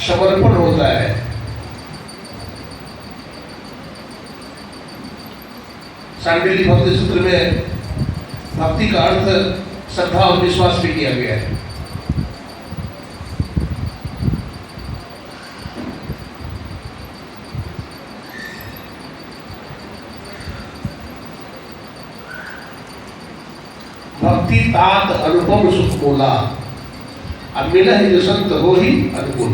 समर्पण होता है। सांडिल्य भक्ति सूत्र में भक्ति का अर्थ श्रद्धा और विश्वास भी किया गया है। भक्ति तात अनुपम सुख बोला, अब मिला है जो संत हो ही अनुकूल।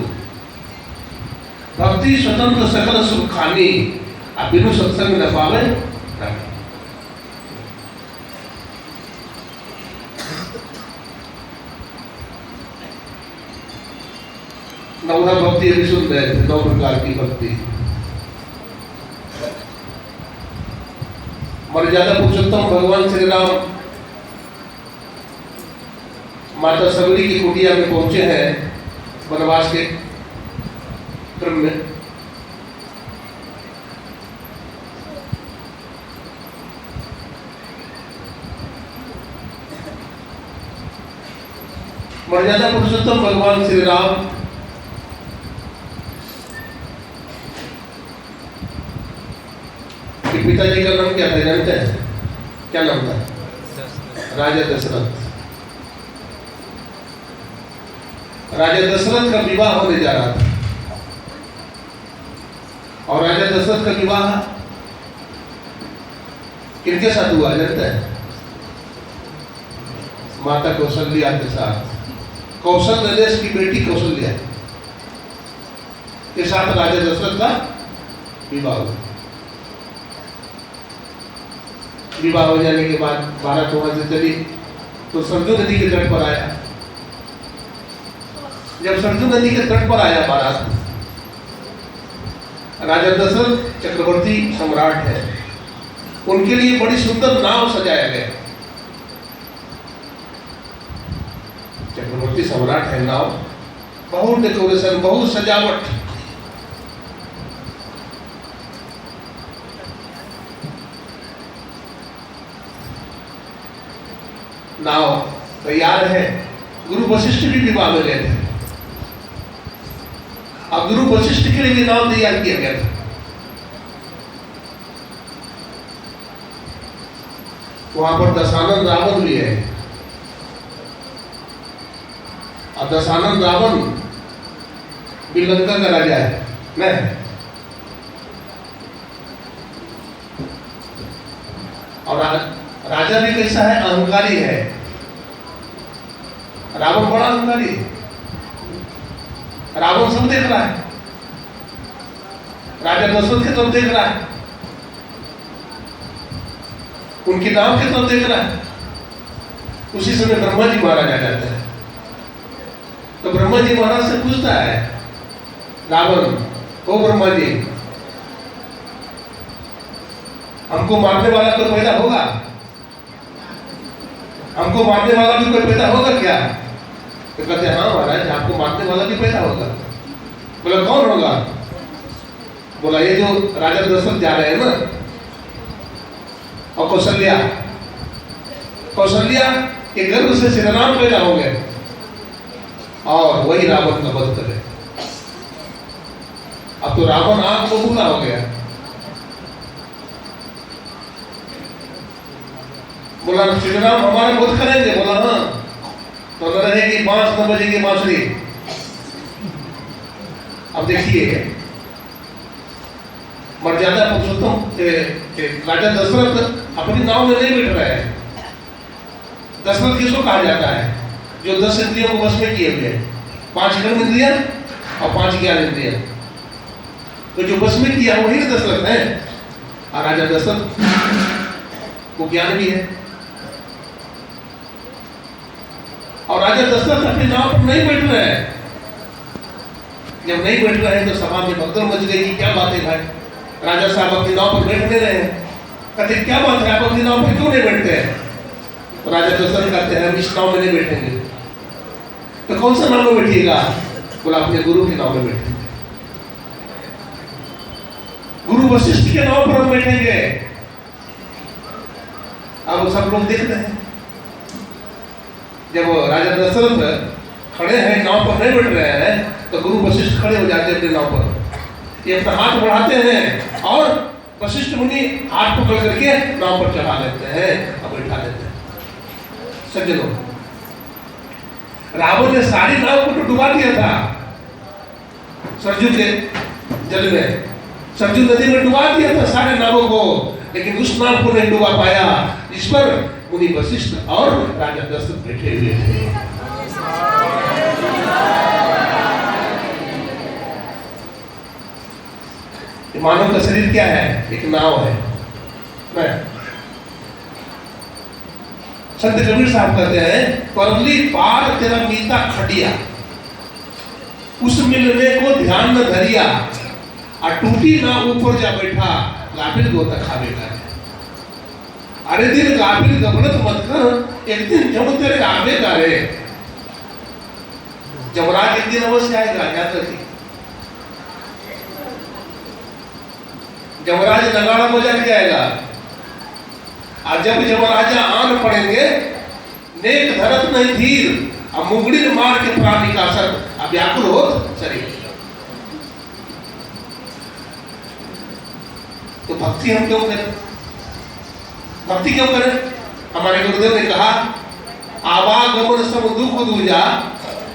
भक्ति स्वतंत्र सकल सुख खानी, अब बिनु सत्संग न पावे रानी। नवधा भक्ति अभी सुन रहे थे, 9 प्रकार की भक्ति। मर्यादा पुरुषोत्तम भगवान श्री राम माता सबरी की कुटिया में पहुंचे हैं वनवास के क्रम में। मर्यादा पुरुषोत्तम भगवान श्री राम के पिताजी का नाम क्या था जानते हैं? क्या नाम था? राजा दशरथ। राजा दशरथ का विवाह होने जा रहा था और राजा दशरथ का विवाह किनके साथ हुआ जानते हैं? माता कौशल्या के साथ। कौशल देश की बेटी कौशल्या के साथ राजा दशरथ का विवाह हुआ। विवाह हो जाने के बाद बारात वहां से चली तो सरजू नदी के तट पर आया। जब सरजू नदी के तट पर आया बारात, राजा दशरथ चक्रवर्ती सम्राट है, उनके लिए बड़ी सुंदर नाव सजाया गया। चक्रवर्ती सम्राट है, नाव बहुत डेकोरेशन, बहुत सजावट। नाव तैयार है। गुरु वशिष्ठ भी विवाह में गए थे। अब गुरु वशिष्ठ के लिए भी नाम तैयार किया गया था। वहां पर दशानन रावण भी है और दशानन रावण भी लंका का राजा है मैं। और राजा भी कैसा है? अहंकारी है। रावण बड़ा अहंकारी है। रावण सब देख रहा है, राजा दशरथ की तरफ देख रहा है, उनकी नाव की तरफ देख रहा है। उसी समय ब्रह्मा जी महाराज आ जाते हैं। तो ब्रह्मा जी महाराज से पूछता है रावण, ओ ब्रह्मा जी, हमको मारने वाला कोई पैदा होगा? हमको मारने वाला भी कोई पैदा होगा क्या? तो कहते हैं हाँ महाराज, आपको मारने वाला भी पैदा होगा। बोला कौन होगा? बोला ये जो राजा दशरथ जा रहे हैं ना, और कौशल्या, कौशल्या के गर्भ से श्री राम पैदा हो गए और वही रावण का वध करे। अब तो रावण आंख को भूला हो गया। बोला श्री राम हमारा वध करेंगे? बोला हाँ। तो न रहेगी बांस न बजेगी बांसुरी। अब देखिए मर्यादा पुरुषोत्तम राजा दशरथ अपनी नाव में नहीं बैठ रहे हैं। दशरथ किसको कहा जाता है? जो 10 इंद्रियों को वश में किए हुए हैं, 5 कर्म इंद्रियां और 5 ज्ञान इंद्रियां। तो जो वश में किया वही दशरथ है। और राजा दशरथ को ज्ञान भी है। और राजा दशरथ अपनी नाव पर नहीं बैठ रहे हैं। जब नहीं बैठ रहे हैं तो सभा में भगदड़ मच गई कि क्या बात है भाई, राजा साहब अपनी नाव पर बैठ नहीं रहे हैं। कहते क्या बात है, आप अपनी नाव पर क्यों नहीं बैठते हैं? तो राजा दशरथ कहते हैं हम इस नाव में नहीं बैठेंगे। तो कौन सा नाव में बैठिएगा? बोला अपने गुरु की नाव में बैठेंगे। गुरु वशिष्ठ के नाव पर हम बैठेंगे। अब सब लोग देख रहे हैं। जब राजा दशरथ खड़े हैं, नाव पर नहीं बैठ रहे हैं, तो गुरु वशिष्ठ खड़े हो जाते हैं अपने नाव पर। ये अपना हाथ बढ़ाते हैं और वशिष्ठ मुनि हाथ पकड़ करके नाव पर चढ़ा लेते हैं और बैठा लेते हैं। सज्जनों, रावण ने सारी नाव को तो डुबा दिया था सरजू के जल में, सरजू नदी में डुबा दिया था सारे नावों को, लेकिन उस नाव को नहीं डुबा पाया। इस पर मुनि वशिष्ठ और राजा दशरथ बैठे हुए थे। मानव का शरीर क्या है? एक नाव है। संत कबीर साहब कहते हैं, परली पार तेरा मीता खटिया, उस मिलने को ध्यान न धरिया, और टूटी ना ऊपर जा बैठा, गाफिल गोता खावेगा। अरे दिन गाफिल गफलत मत कर, एक दिन जब तेरे आवेगा रे। जमराज एक दिन अवश्य आएगा, याद रखिए। जमराज नगाड़ा बजा के आएगा, और जब जमराजा आन पड़ेंगे, नेक धरत नहीं धीर, अब मुगड़ी ने मार के प्राण निकासर, अब व्याकुल होत शरीर। तो भक्ति हम क्यों करें? भक्ति क्यों करें? हमारे गुरुदेव ने कहा, आवागमन सब दुख दूजा,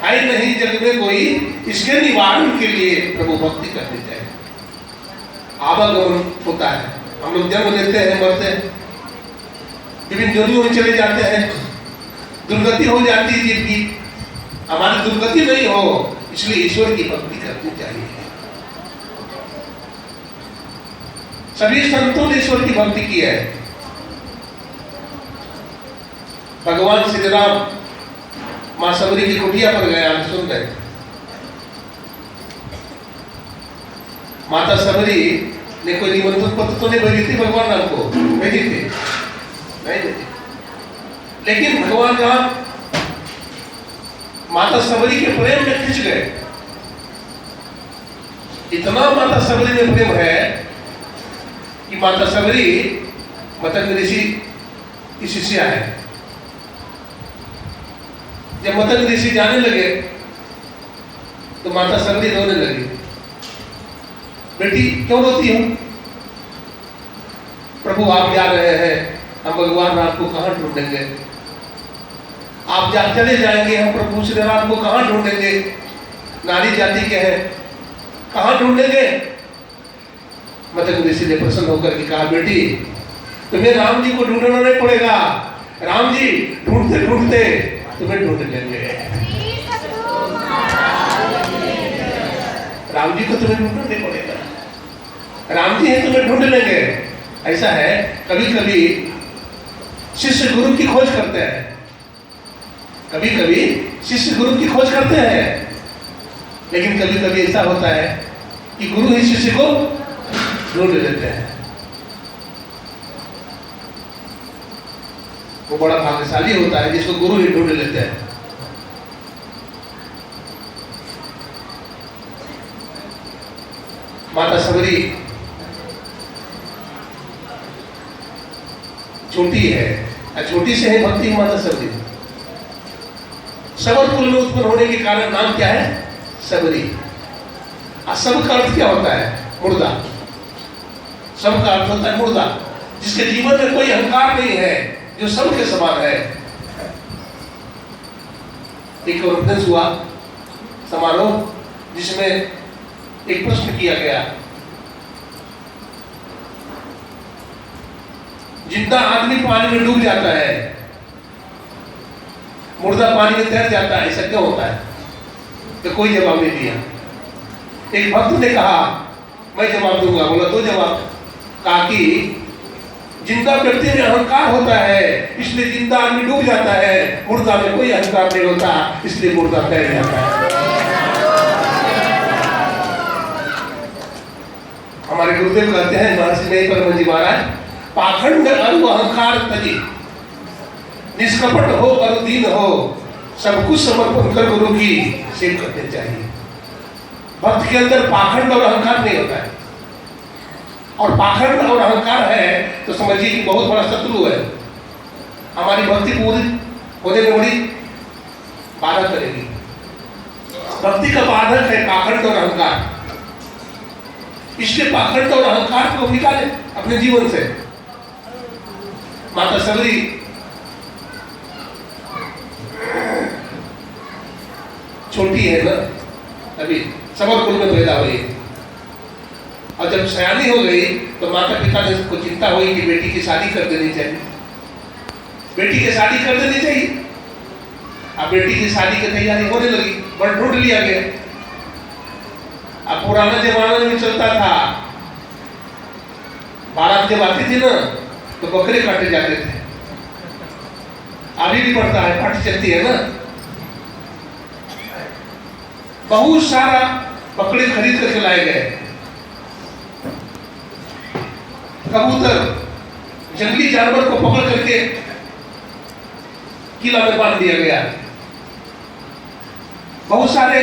है नहीं जग में कोई, इसके निवारण के लिए प्रभु भक्ति करनी चाहिए। आवागमन होता है, हम लोग जन्म लेते हैं, मरते हैं, विभिन्न जोनियों में चले जाते हैं, दुर्गति हो जाती है जीव की। हमारी दुर्गति नहीं हो, इसलिए ईश्वर की भक्ति करनी चाहिए। सभी संतों ने ईश्वर की भक्ति की है। भगवान श्री राम मां सबरी की कुटिया पर गए, आप सुन रहे। माता सबरी ने कोई निमंत्रण पत्र तो नहीं भेजी थी भगवान राम को? भेजी थी? नहीं भेजी। लेकिन भगवान राम माता सबरी के प्रेम में खिंच गए। इतना माता सबरी में प्रेम है कि माता सबरी मतंग ऋषि की शिष्या है। जब मतंग ऋषि जाने लगे तो माता सबरी रोने लगी। बेटी क्यों रोती हो? प्रभु आप जा रहे हैं, हम भगवान राम को कहां ढूंढेंगे? आप चले जाएंगे, हम प्रभु श्री राम को कहां ढूंढेंगे? नारी जाति के हैं, कहां ढूंढेंगे? मतंग ऋषि ने प्रसन्न होकर के कहा, बेटी तुम्हें राम जी को ढूंढना नहीं पड़ेगा, राम जी ढूंढते ढूंढते तुम्हें ढूंढ लेंगे। राम जी को तुम्हें ढूंढना नहीं पड़ेगा, राम जी है तुम्हें ढूंढ लेंगे। ऐसा है, कभी कभी शिष्य गुरु की खोज करते हैं, कभी कभी शिष्य गुरु की खोज करते हैं, लेकिन कभी कभी ऐसा होता है कि गुरु ही शिष्य को ढूंढ लेते हैं। वो बड़ा भाग्यशाली होता है जिसको गुरु ही ढूंढ लेते हैं। माता सबरी छोटी है, छोटी से है भक्ति माता सबरी। सबर कुल में उत्पन्न होने के कारण नाम क्या है? सबरी। सब का अर्थ क्या होता है? मुर्दा। सब का अर्थ होता है मुर्दा, जिसके जीवन में कोई अहंकार नहीं है, जो सबके समान है। एक कॉन्फ्रेंस हुआ समारोह, जिसमें एक प्रश्न किया गया, जितना आदमी पानी में डूब जाता है, मुर्दा पानी में तैर जाता है, ऐसा क्यों होता है? तो कोई जवाब नहीं दिया। एक भक्त ने कहा, मैं जवाब दूंगा। बोला दो जवाब। कहा कि जिंदा व्यक्ति में अहंकार होता है, इसलिए जिंदा आदमी डूब जाता है, मुर्दा में कोई अहंकार नहीं होता, इसलिए मुर्दा तैर जाता है। हमारे गुरुदेव कहते हैं, महर्षि नहीं परम जी महाराज, पाखंड अरु अहंकार तजी, निष्कपट हो अरु दीन हो, सब कुछ समर्पण कर गुरु की सेवा करनी चाहिए। भक्त के अंदर पाखंड और अहंकार नहीं होता है, और पाखंड और अहंकार है तो समझिए कि बहुत बड़ा शत्रु है। हमारी भक्ति पूरी होने में बड़ी बाधा करेगी। भक्ति का बाधक है पाखंड और अहंकार। इसके पाखंड और अहंकार को निकाले अपने जीवन से। माता सबरी छोटी है ना, अभी समर कुल में पैदा हुई है, और जब सयानी हो गई तो माता पिता ने को चिंता हुई कि बेटी की शादी कर देनी चाहिए, बेटी की शादी कर देनी चाहिए। अब बेटी की शादी की तैयारी होने लगी, बड़ ढूंढ लिया गया। अब पुराना जमाना में चलता था, बारात जब आती थी ना तो बकरे काटे जाते थे। अभी भी पड़ता है, पार्टी चलती है ना। बहुत सारा बकरे खरीद करके लाए गए। कबूतर, जंगली जानवर को पकड़ करके किला में बांध दिया गया। बहुत सारे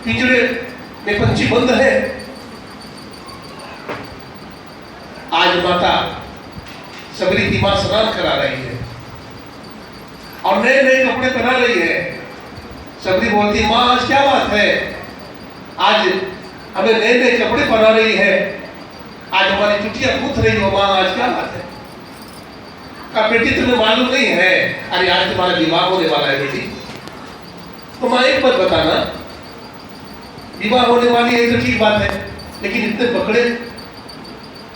पिंजरे में पंछी बंद है। आज माता सबरी की मां स्नान करा रही है और नए नए कपड़े पहना रही है। सबरी बोलती, मां आज क्या बात है, आज हमें नए नए कपड़े पहना रही है, आज हमारी चुटिया गूंथ रही हो, मां आज क्या बात है। का बेटी तुम्हें मालूम नहीं है, अरे आज तुम्हारा विवाह होने वाला है बेटी। तो मां एक बात बताना, विवाह होने वाली है तो ठीक बात है, लेकिन इतने बकरे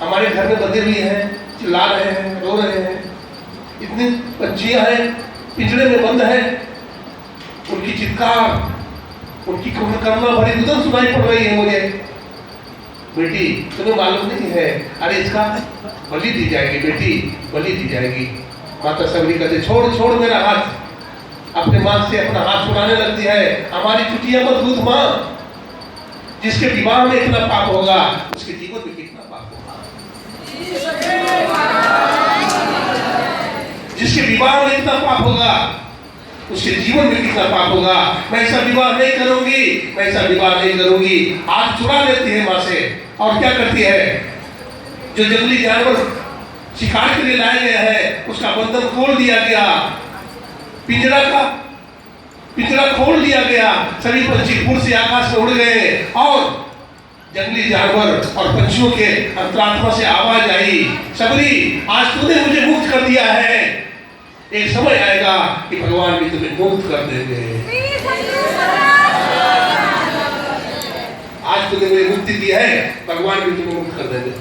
हमारे घर में बंधे हुए हैं, चिल्ला रहे हैं, रो रहे हैं, इतनी पंछियां हैं पिंजरे में बंद है, उनकी चित्कार, उनकी करना बड़ी रुदन सुनाई पड़ रही है मुझे। बेटी तुम्हें मालूम नहीं है, अरे इसका बलि दी जाएगी बेटी, बलि दी जाएगी। माता सबरी कहते, छोड़ छोड़ मेरा हाथ। अपने मां से अपना हाथ छुड़ाने लगती है, हमारी चुटिया मत गूंथ मां। जिसके विवाह में इतना पाप होगा उसके जीवन में कितना पाप होगा। जिसके विवाह में इतना पाप होगा उसके जीवन में कितना पाप होगा। मैं ऐसा विवाह नहीं करूंगी, मैं ऐसा विवाह नहीं करूंगी। हाथ छुड़ा लेती है मां से और क्या करती है, जो जंगली जानवर शिकार के लिए लाए गए हैं उसका बंधन खोल दिया गया, पिंजरा खोल दिया गया। सभी पंछी फूल से आकाश में उड़ गए और जंगली जानवर और पंछियों के अंतरात्मा से आवाज आई, सबरी आज तूने मुझे मुक्त कर दिया है, एक समय आएगा कि भगवान भी तुम्हें मुक्त कर देंगे। आज तूने मुझे मुक्ति दी है, भगवान भी तुम्हें मुक्त कर देंगे।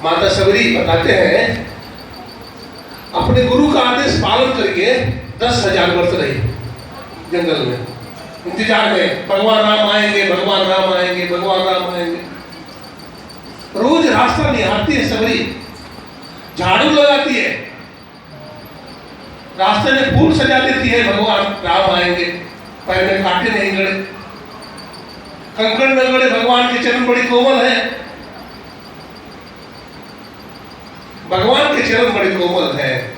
माता सबरी बताते हैं, अपने गुरु का आदेश पालन करके 10,000 वर्ष रही जंगल में, इंतजार में, भगवान राम आएंगे, भगवान राम आएंगे, भगवान राम आएंगे। रोज रास्ता निहारती है सबरी, झाड़ू लगाती है, रास्ते में फूल सजा देती है, भगवान राम आएंगे, पैर में कांटे नहीं गड़े, कंकड़ न गड़े, भगवान के चरण बड़ी कोमल है, भगवान के चरण बड़े कोमल है।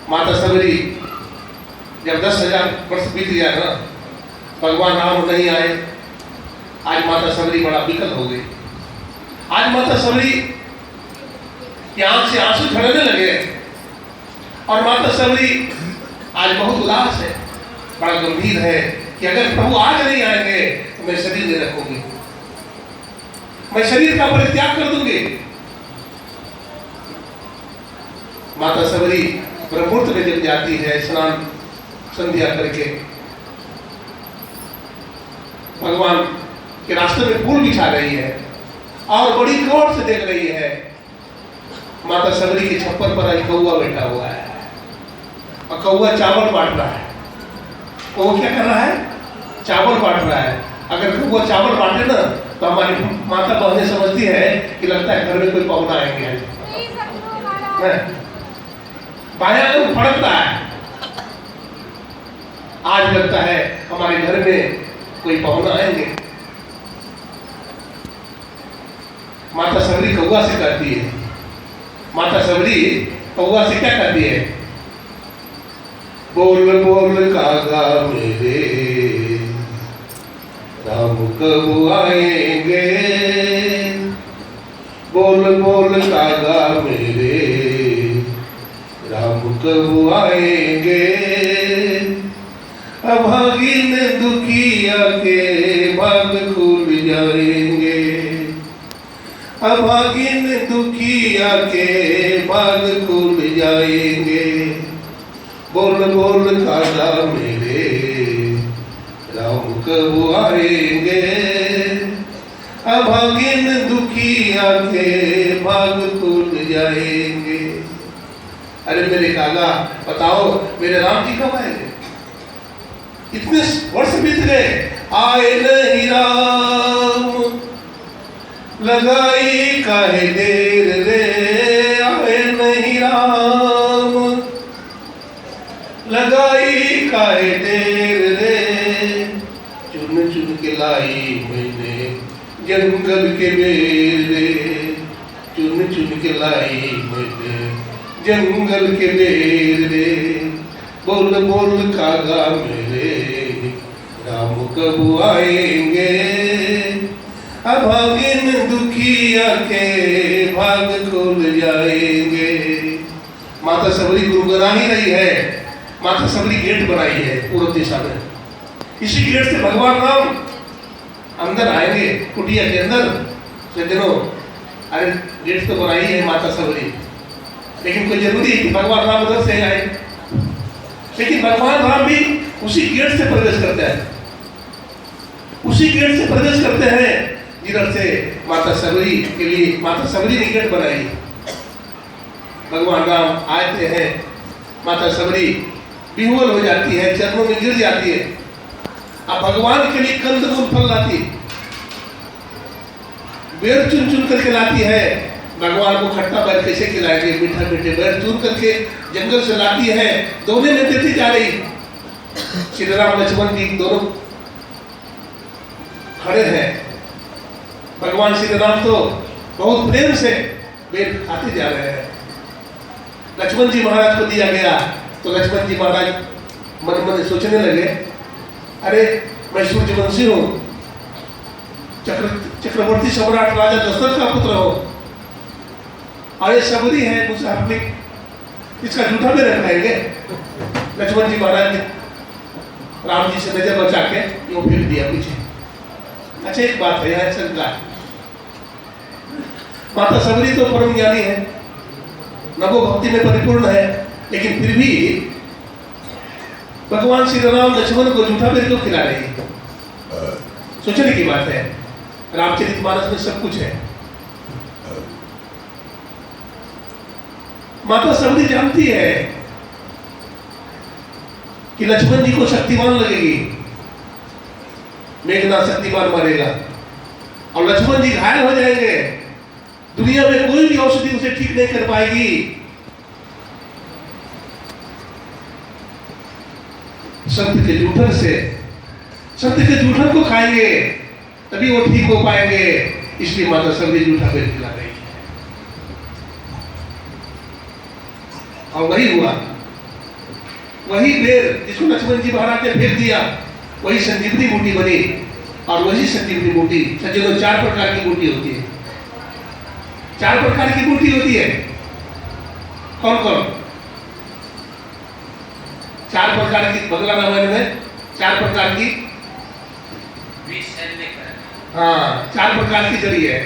माता सबरी जब 10,000 वर्ष बीत गया ना, भगवान राम नहीं आए। आज माता सबरी बड़ा विकल हो गई। आज माता सबरी की आंख से आंसू झड़ने लगे और माता सबरी आज बहुत उदास है, बड़ा गंभीर है कि अगर प्रभु आज नहीं आएंगे तो मैं शरीर नहीं रखूंगी, मैं शरीर का परित्याग कर दूंगी। माता सबरी ब्रह्ममुहूर्त में जब जाती है स्नान संध्या करके, भगवान के रास्ते में फूल बिछा रही है और बड़ी गौर से देख रही है। माता सबरी के छप्पर पर एक कौआ बैठा हुआ है और कौआ चावल बांट रहा है। कौआ क्या कर रहा है? चावल बांट रहा है। अगर कौआ चावल बांटे ना तो हमारी माता बहनें समझती है कि लगता है घर में कोई पौधा आएंगे। बाया तो फड़कता है, आज लगता है हमारे घर में कोई पहुना आएंगे। माता सबरी कौआ से कहती है, माता सबरी कौआ से क्या कहती है? बोल बोल कागा मेरे राम कब आएंगे, बोल बोल कागा मेरे आके बाग खुल जाएंगे। बोल बोल खाजा मेरे राम कब आएंगे। अभागिन दुखी आके बाग खुल जाएंगे। अरे मेरे काका बताओ मेरे राम जी कब आएंगे? इतने वर्ष बीत गए, आए नहीं राम, लगाई काहे देर रे। आए नहीं राम, लगाई काहे देर रे। चुन चुन के लाई मैंने जंगल के बेर रे। चुन चुन के लाई मैंने जंगल के बेर रे। बोल बोल कागा मेरे राम कब आएंगे। अभागिन दुखिया के भाग खुल जाएंगे। माता सबरी गुनगुना ही रही है। माता सबरी गेट बनाई है पूर्व दिशा में। इसी गेट से भगवान राम अंदर आएंगे कुटिया के अंदर। सज्जनों, अरे गेट तो बनाई है माता सबरी, लेकिन कोई जरूरी है कि भगवान राम उधर से आए? लेकिन भगवान राम भी उसी गेट से प्रवेश करते हैं। उसी गेट से प्रवेश करते हैं जिधर से माता सबरी के लिए माता सबरी ने गेट बनाई। भगवान राम आते हैं, माता सबरी विह्वल हो जाती है, चरणों में गिर जाती है। अब भगवान के लिए कंदमूल फल लाती, बेर चुन चुन करके लाती है। भगवान को खट्टा बैर कैसे खिलाएंगे? मीठा मीठे बैर चुन करके जंगल से लाती है, दोनों में देती जा रही। श्री राम लक्ष्मण जी दोनों खड़े हैं। भगवान श्री राम तो बहुत प्रेम से बेर खाते जा रहे हैं। लक्ष्मण जी महाराज को दिया गया तो लक्ष्मण जी महाराज मन मन सोचने लगे, अरे मैं सूर्यवंशी हूँ, चक्रवर्ती सम्राट राजा दशरथ का पुत्र हो, और ये सबरी है, मुझसे अपने इसका जूठा में रख पाएंगे। लक्ष्मण जी महाराज ने राम जी से नजर बचा के वो फेंक दिया पीछे। अच्छा एक बात है यहाँ चलता है, माता सबरी तो परम ज्ञानी है, नवो भक्ति में परिपूर्ण है, लेकिन फिर भी भगवान श्री राम लक्ष्मण को जूठा बेर क्यों खिला रही है? सोचने की बात है। रामचरितमानस में सब कुछ है। माता सबरी जानती है कि लक्ष्मण जी को शक्तिमान लगेगी, मेघनाथ शक्तिमान मारेगा और लक्ष्मण जी घायल हो जाएंगे। दुनिया में कोई भी औषधि उसे ठीक नहीं कर पाएगी। संत के जूठन से, संत के जूठन को खाएंगे तभी वो ठीक हो पाएंगे। इसलिए माता सबरी जूठा बेर खिला रही है। और वही हुआ, वही बेर जिसको लक्ष्मण जी महाराज ने फेंक दिया, वही संजीवनी बूटी बनी। और वही संजीवनी बूटी, सज्जनों, 4 प्रकार की बूटी होती है। 4 प्रकार की बूटी होती है। कौन कौन? 4 प्रकार की, बगला रामायण में 4 प्रकार की, हाँ 4 प्रकार की जड़ी है।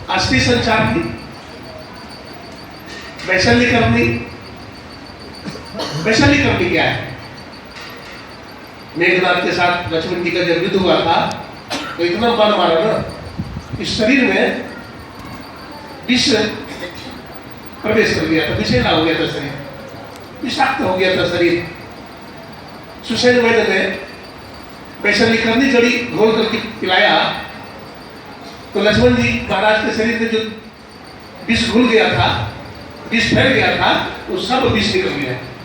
अस्थि संचार की, वैशल्य करनी। वैशल्य करनी क्या है? मेघनाथ के साथ लक्ष्मण जी का जब युद्ध हुआ था तो इतना बाण मारा ना, इस शरीर में विष प्रवेश कर गया था, विषैला हो गया था शरीर, विषाक्त हो गया था शरीर। सुषेण वैद्य ने वैशल्य करनी जड़ी घोल करके पिलाया तो लक्ष्मण जी महाराज के शरीर में जो विष घुल गया था, विष फैल गया था, वो सब विष निकल गया।